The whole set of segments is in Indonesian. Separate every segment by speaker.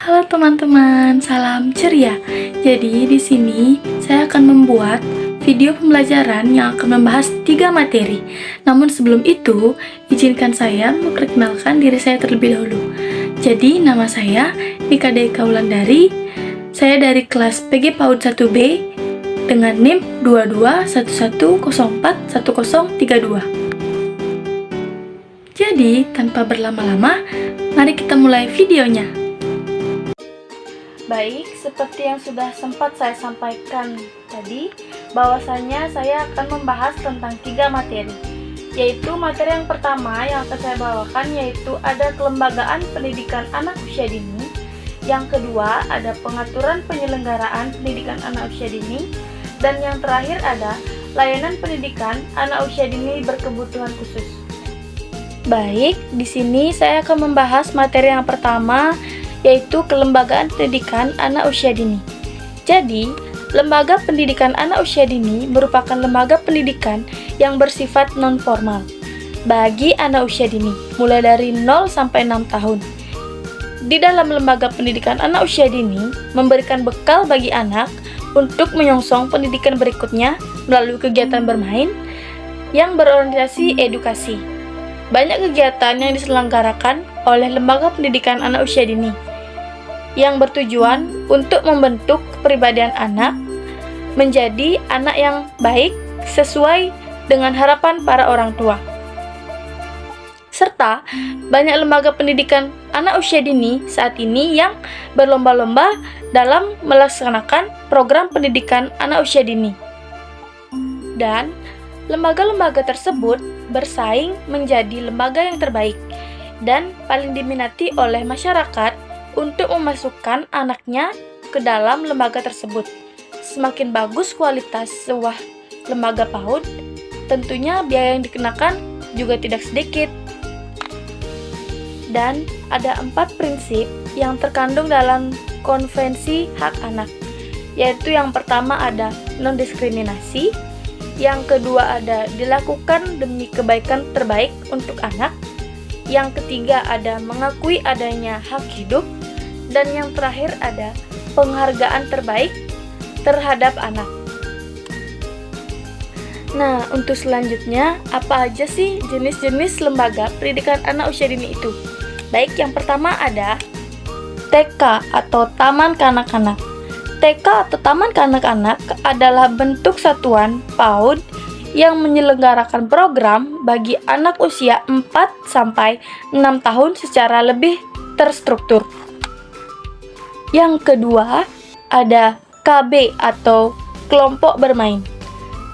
Speaker 1: Halo teman-teman, salam ceria. Jadi di sini saya akan membuat video pembelajaran yang akan membahas 3 materi. Namun sebelum itu, izinkan saya memperkenalkan diri saya terlebih dahulu. Jadi nama saya Nika Deika Wulandari. Saya dari kelas PG PAUD 1B dengan NIM 2211041032. Jadi, tanpa berlama-lama, mari kita mulai videonya. Baik, seperti yang sudah sempat saya sampaikan tadi, bahwasanya saya akan membahas tentang 3 materi. Yaitu materi yang pertama yang akan saya bawakan yaitu ada kelembagaan pendidikan anak usia dini. Yang kedua ada pengaturan penyelenggaraan pendidikan anak usia dini. Dan yang terakhir ada layanan pendidikan anak usia dini berkebutuhan khusus. Baik, di sini saya akan membahas materi yang pertama, yaitu kelembagaan pendidikan anak usia dini. Jadi, lembaga pendidikan anak usia dini merupakan lembaga pendidikan yang bersifat non-formal bagi anak usia dini, mulai dari 0 sampai 6 tahun. Di dalam lembaga pendidikan anak usia dini, memberikan bekal bagi anak untuk menyongsong pendidikan berikutnya melalui kegiatan bermain yang berorientasi edukasi. Banyak kegiatan yang diselenggarakan oleh lembaga pendidikan anak usia dini yang bertujuan untuk membentuk kepribadian anak menjadi anak yang baik sesuai dengan harapan para orang tua. Serta banyak lembaga pendidikan anak usia dini saat ini yang berlomba-lomba dalam melaksanakan program pendidikan anak usia dini. Dan lembaga-lembaga tersebut bersaing menjadi lembaga yang terbaik dan paling diminati oleh masyarakat untuk memasukkan anaknya ke dalam lembaga tersebut. Semakin bagus kualitas sebuah lembaga PAUD, tentunya biaya yang dikenakan juga tidak sedikit. Dan ada 4 prinsip yang terkandung dalam Konvensi Hak Anak, yaitu yang pertama ada non-diskriminasi, yang kedua ada dilakukan demi kebaikan terbaik untuk anak, yang ketiga ada mengakui adanya hak hidup, dan yang terakhir ada penghargaan terbaik terhadap anak. Nah, untuk selanjutnya, apa aja sih jenis-jenis lembaga pendidikan anak usia dini itu? Baik, yang pertama ada TK atau Taman Kanak-kanak. TK atau Taman Kanak-kanak adalah bentuk satuan PAUD yang menyelenggarakan program bagi anak usia 4 sampai 6 tahun secara lebih terstruktur. Yang kedua, ada KB atau kelompok bermain.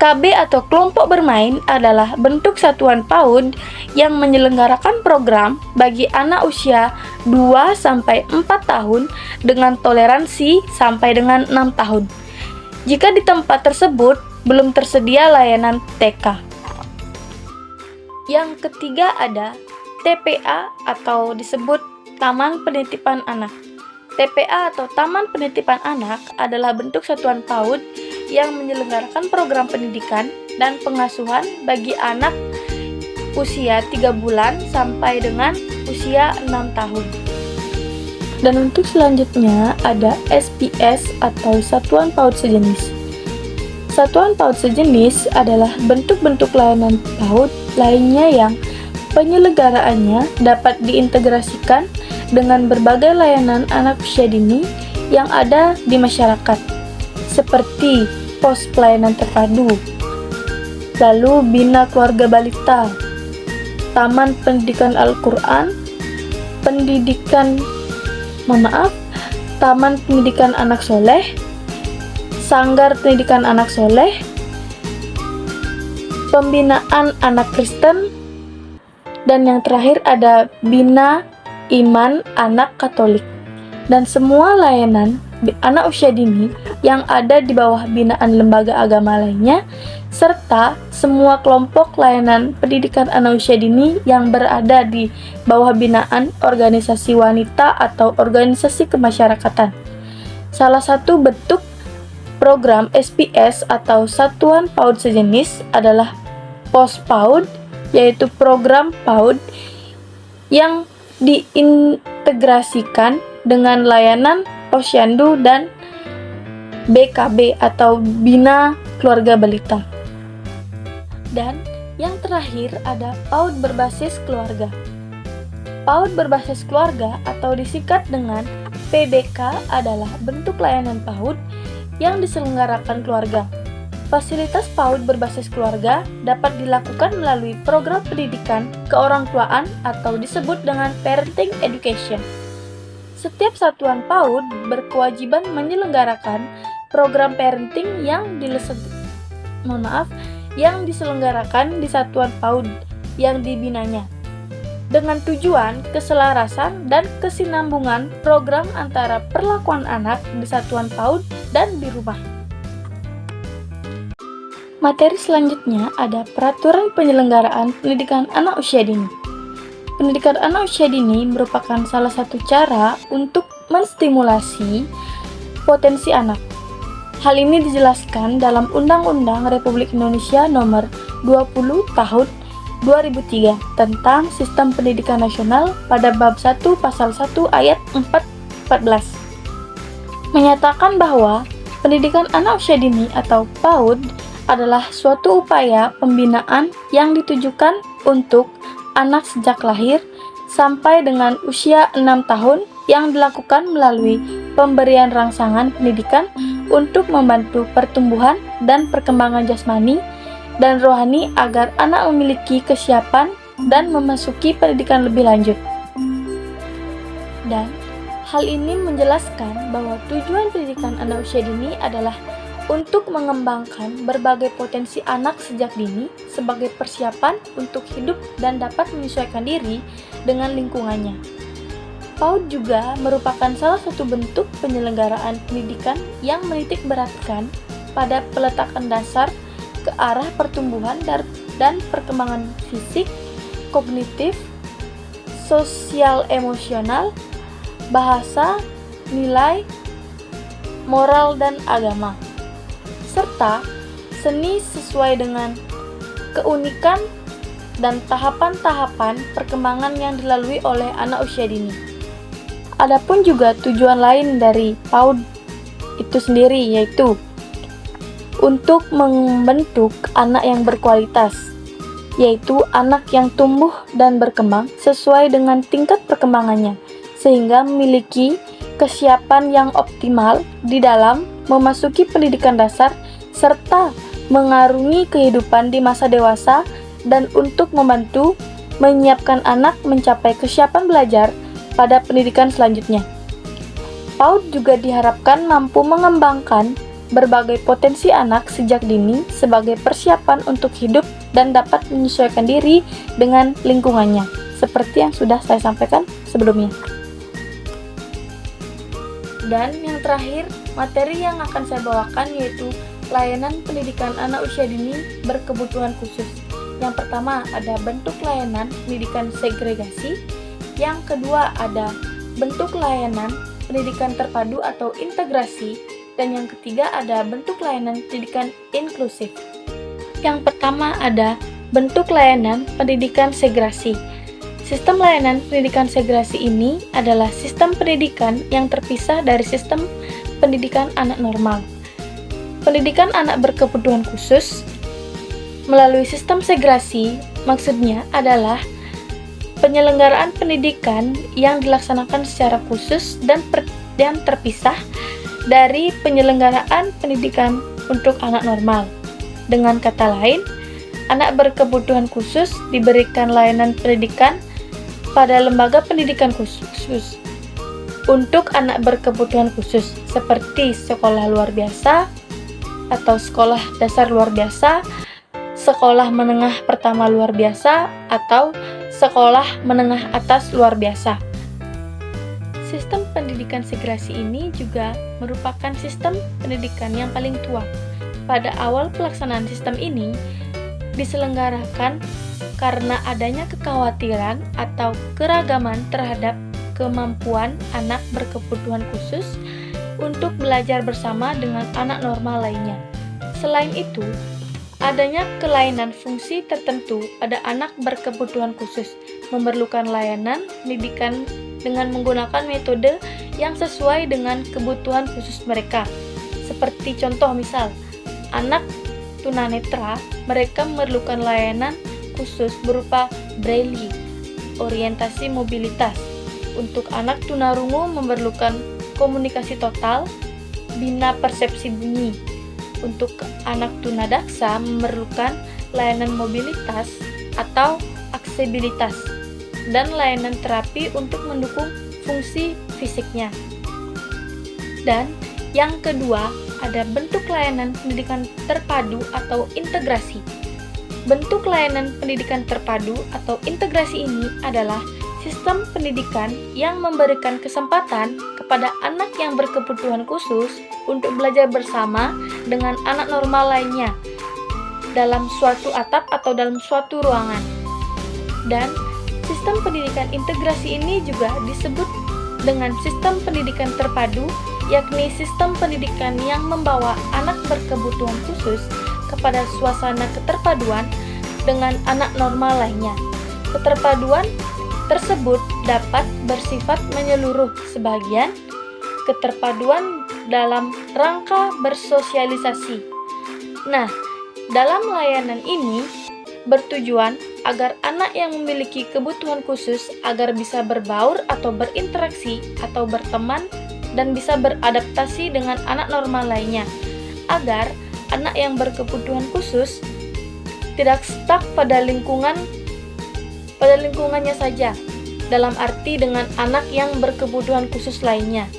Speaker 1: KB atau kelompok bermain adalah bentuk satuan PAUD yang menyelenggarakan program bagi anak usia 2 sampai 4 tahun dengan toleransi sampai dengan 6 tahun. Jika di tempat tersebut belum tersedia layanan TK. Yang ketiga ada TPA atau disebut Taman Penitipan Anak. TPA atau Taman Penitipan Anak adalah bentuk satuan PAUD yang menyelenggarakan program pendidikan dan pengasuhan bagi anak usia 3 bulan sampai dengan usia 6 tahun. Dan untuk selanjutnya ada SPS atau Satuan PAUD Sejenis. Satuan PAUD sejenis adalah bentuk-bentuk layanan PAUD lainnya yang penyelenggaraannya dapat diintegrasikan dengan berbagai layanan anak usia dini yang ada di masyarakat, seperti pos pelayanan terpadu, lalu Bina Keluarga Balita, Taman Pendidikan Al-Quran, Taman Pendidikan Anak Soleh, Sanggar Pendidikan Anak Soleh, Pembinaan Anak Kristen, dan yang terakhir ada Bina Iman Anak Katolik. Dan semua layanan anak usia dini yang ada di bawah binaan lembaga agama lainnya, serta semua kelompok layanan pendidikan anak usia dini yang berada di bawah binaan organisasi wanita atau organisasi kemasyarakatan. Salah satu bentuk program SPS atau Satuan PAUD Sejenis adalah POS PAUD, yaitu program PAUD yang diintegrasikan dengan layanan Posyandu dan BKB atau Bina Keluarga Balita. Dan yang terakhir ada PAUD berbasis keluarga. PAUD berbasis keluarga atau disingkat dengan PBK adalah bentuk layanan PAUD yang diselenggarakan keluarga. Fasilitas PAUD berbasis keluarga dapat dilakukan melalui program pendidikan keorangtuaan atau disebut dengan parenting education. Setiap satuan PAUD berkewajiban menyelenggarakan program parenting yang diselenggarakan di satuan PAUD yang dibinanya, dengan tujuan keselarasan dan kesinambungan program antara perlakuan anak di satuan PAUD dan di rumah. Materi selanjutnya ada peraturan penyelenggaraan pendidikan anak usia dini. Pendidikan anak usia dini merupakan salah satu cara untuk menstimulasi potensi anak. Hal ini dijelaskan dalam Undang-Undang Republik Indonesia Nomor 20 Tahun 2003 tentang Sistem Pendidikan Nasional pada Bab 1 Pasal 1 Ayat 14 menyatakan bahwa pendidikan anak usia dini atau PAUD adalah suatu upaya pembinaan yang ditujukan untuk anak sejak lahir sampai dengan usia 6 tahun yang dilakukan melalui pemberian rangsangan pendidikan untuk membantu pertumbuhan dan perkembangan jasmani dan rohani agar anak memiliki kesiapan dan memasuki pendidikan lebih lanjut. Dan hal ini menjelaskan bahwa tujuan pendidikan anak usia dini adalah untuk mengembangkan berbagai potensi anak sejak dini sebagai persiapan untuk hidup dan dapat menyesuaikan diri dengan lingkungannya. PAUD juga merupakan salah satu bentuk penyelenggaraan pendidikan yang menitik beratkan pada peletakan dasar ke arah pertumbuhan dan perkembangan fisik, kognitif, sosial emosional, bahasa, nilai, moral, dan agama, serta seni sesuai dengan keunikan dan tahapan-tahapan perkembangan yang dilalui oleh anak usia dini. Adapun juga tujuan lain dari PAUD itu sendiri yaitu untuk membentuk anak yang berkualitas, yaitu anak yang tumbuh dan berkembang sesuai dengan tingkat perkembangannya, sehingga memiliki kesiapan yang optimal di dalam memasuki pendidikan dasar serta mengarungi kehidupan di masa dewasa dan untuk membantu menyiapkan anak mencapai kesiapan belajar pada pendidikan selanjutnya. PAUD juga diharapkan mampu mengembangkan berbagai potensi anak sejak dini sebagai persiapan untuk hidup dan dapat menyesuaikan diri dengan lingkungannya, seperti yang sudah saya sampaikan sebelumnya. Dan yang terakhir, materi yang akan saya bawakan yaitu layanan pendidikan anak usia dini berkebutuhan khusus. Yang pertama ada bentuk layanan pendidikan segregasi, yang kedua ada bentuk layanan pendidikan terpadu atau integrasi, dan yang ketiga ada bentuk layanan pendidikan inklusif. Yang pertama ada bentuk layanan pendidikan segregasi. Sistem layanan pendidikan segregasi ini adalah sistem pendidikan yang terpisah dari sistem pendidikan anak normal. Pendidikan anak berkebutuhan khusus melalui sistem segregasi maksudnya adalah penyelenggaraan pendidikan yang dilaksanakan secara khusus dan terpisah dari penyelenggaraan pendidikan untuk anak normal. Dengan kata lain, anak berkebutuhan khusus diberikan layanan pendidikan pada lembaga pendidikan khusus untuk anak berkebutuhan khusus seperti sekolah luar biasa atau sekolah dasar luar biasa, sekolah menengah pertama luar biasa, atau sekolah menengah atas luar biasa. Sistem pendidikan segregasi ini juga merupakan sistem pendidikan yang paling tua. Pada awal pelaksanaan sistem ini diselenggarakan karena adanya kekhawatiran atau keragaman terhadap kemampuan anak berkebutuhan khusus untuk belajar bersama dengan anak normal lainnya. Selain itu, adanya kelainan fungsi tertentu pada anak berkebutuhan khusus, memerlukan layanan pendidikan dengan menggunakan metode yang sesuai dengan kebutuhan khusus mereka. Seperti contoh misal, anak tunanetra, mereka memerlukan layanan khusus berupa braille, orientasi mobilitas. Untuk anak tunarungu memerlukan komunikasi total, bina persepsi bunyi. Untuk anak tunadaksa memerlukan layanan mobilitas atau aksesibilitas dan layanan terapi untuk mendukung fungsi fisiknya. Dan yang kedua, ada bentuk layanan pendidikan terpadu atau integrasi. Bentuk layanan pendidikan terpadu atau integrasi ini adalah sistem pendidikan yang memberikan kesempatan kepada anak yang berkebutuhan khusus untuk belajar bersama dengan anak normal lainnya dalam suatu atap atau dalam suatu ruangan. Dan sistem pendidikan integrasi ini juga disebut dengan sistem pendidikan terpadu, yakni sistem pendidikan yang membawa anak berkebutuhan khusus kepada suasana keterpaduan dengan anak normal lainnya. Keterpaduan tersebut dapat bersifat menyeluruh, sebagian keterpaduan dalam rangka bersosialisasi. Nah, dalam layanan ini bertujuan agar anak yang memiliki kebutuhan khusus agar bisa berbaur atau berinteraksi atau berteman dan bisa beradaptasi dengan anak normal lainnya, agar anak yang berkebutuhan khusus tidak stuck pada lingkungannya saja, dalam arti dengan anak yang berkebutuhan khusus lainnya.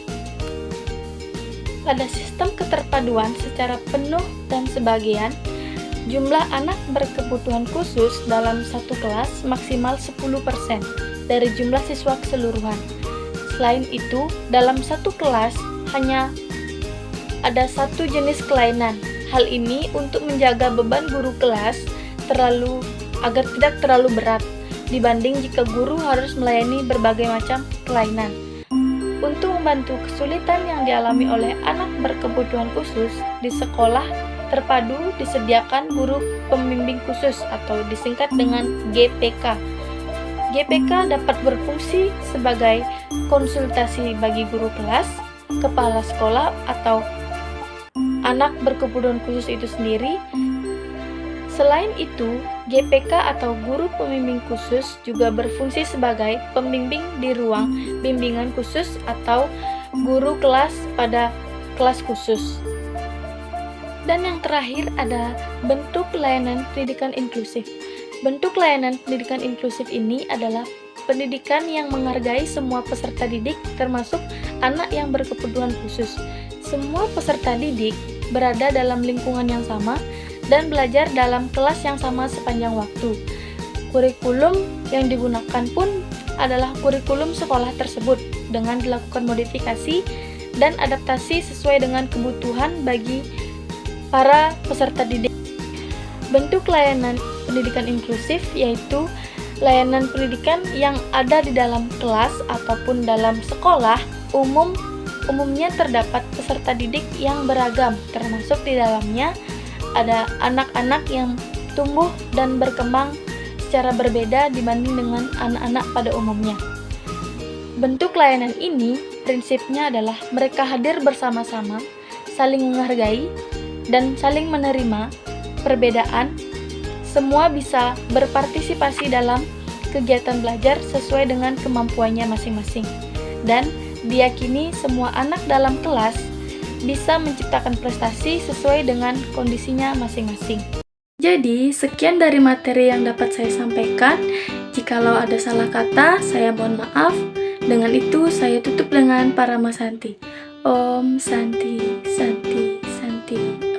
Speaker 1: Pada sistem keterpaduan secara penuh dan sebagian, jumlah anak berkebutuhan khusus dalam satu kelas maksimal 10% dari jumlah siswa keseluruhan. Selain itu, dalam satu kelas hanya ada satu jenis kelainan. Hal ini untuk menjaga beban guru kelas agar tidak terlalu berat dibanding jika guru harus melayani berbagai macam kelainan. Untuk membantu kesulitan yang dialami oleh anak berkebutuhan khusus, di sekolah terpadu disediakan guru pembimbing khusus atau disingkat dengan GPK. GPK dapat berfungsi sebagai konsultasi bagi guru kelas, kepala sekolah, atau anak berkebutuhan khusus itu sendiri. Selain itu, GPK atau guru pembimbing khusus juga berfungsi sebagai pembimbing di ruang bimbingan khusus atau guru kelas pada kelas khusus. Dan yang terakhir ada bentuk layanan pendidikan inklusif. Bentuk layanan pendidikan inklusif ini adalah pendidikan yang menghargai semua peserta didik termasuk anak yang berkebutuhan khusus. Semua peserta didik berada dalam lingkungan yang sama dan belajar dalam kelas yang sama sepanjang waktu. Kurikulum yang digunakan pun adalah kurikulum sekolah tersebut dengan dilakukan modifikasi dan adaptasi sesuai dengan kebutuhan bagi para peserta didik. Bentuk layanan pendidikan inklusif yaitu layanan pendidikan yang ada di dalam kelas ataupun dalam sekolah umumnya terdapat peserta didik yang beragam, termasuk di dalamnya ada anak-anak yang tumbuh dan berkembang secara berbeda dibanding dengan anak-anak pada umumnya. Bentuk layanan ini prinsipnya adalah mereka hadir bersama-sama, saling menghargai, dan saling menerima perbedaan. Semua bisa berpartisipasi dalam kegiatan belajar sesuai dengan kemampuannya masing-masing. Dan diyakini semua anak dalam kelas bisa menciptakan prestasi sesuai dengan kondisinya masing-masing. Jadi, sekian dari materi yang dapat saya sampaikan. Jikalau ada salah kata, saya mohon maaf. Dengan itu, saya tutup dengan Parama Santi. Om Santi, Santi, Santi.